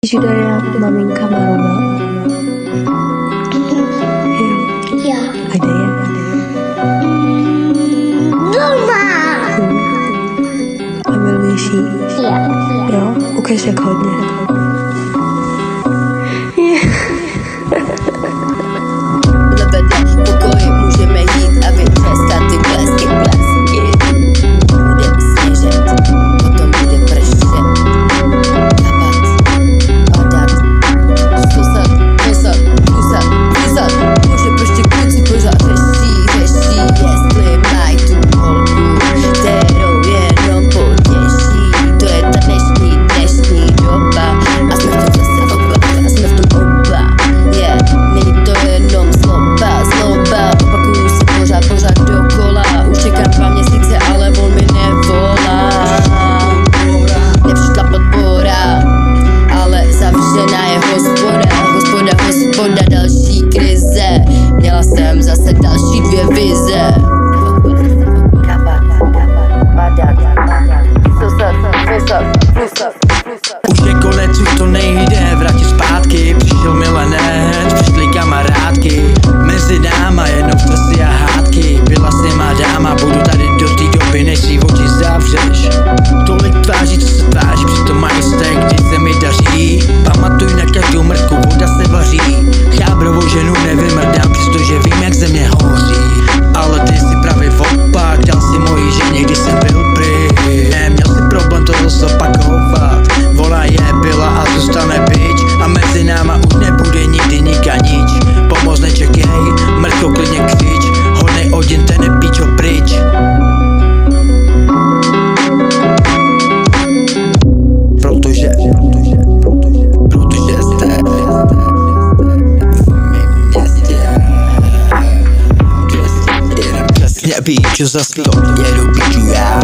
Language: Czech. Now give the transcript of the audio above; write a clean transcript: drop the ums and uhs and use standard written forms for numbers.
Víš, kde je maminka Maruna? Jo. A kde je? Doma. A miluješ jí? Jo? Ukaž jak hodně. Vedle pokoji můžeme jít a vytleskat ty blesky. Bude sněžet, potom bude pršet, kapat, padat, susat, může prostě kluci pořád řeší, jestli mají tu holku, kterou jenom potěší. To je ta dnešní doba a jsme v tom zase oba, není to jenom zloba, opakuju se pořád dokola, už čekám 2 měsíce, ale on mi nevolá. Nepřišla podpora, ale zavřená je hospoda, další krize, měla jsem zase další 2 vize. Už je konec, už to nejde vrátit zpátky. Přišel milenec, přišli kamarádky. Mezi náma jenom stresy a hádky. Byla s něma dáma, budu tady do té doby, než si oči zavřeš. Tolik tváří, co se tváří, přitom mají vztek, když se mi daří. Pamatuj na každou mrtku, voda se vaří. Chábrovou ženu nevymrdám, přestože vím, jak země hoří. Ale ty si pravý opak, dal si mojí ženě, když jsem byl pryč. Neměl si problém to zopakovat. Vola je, byla a zůstane bič. A mezi náma už nebude nikdy nikanič. Pomoc nečekej, mrtko klidně křič. Hodnej oděn, ten nepíčo pryč. Protože jste v mém městě. Přesně víš, co za to jedu píču já.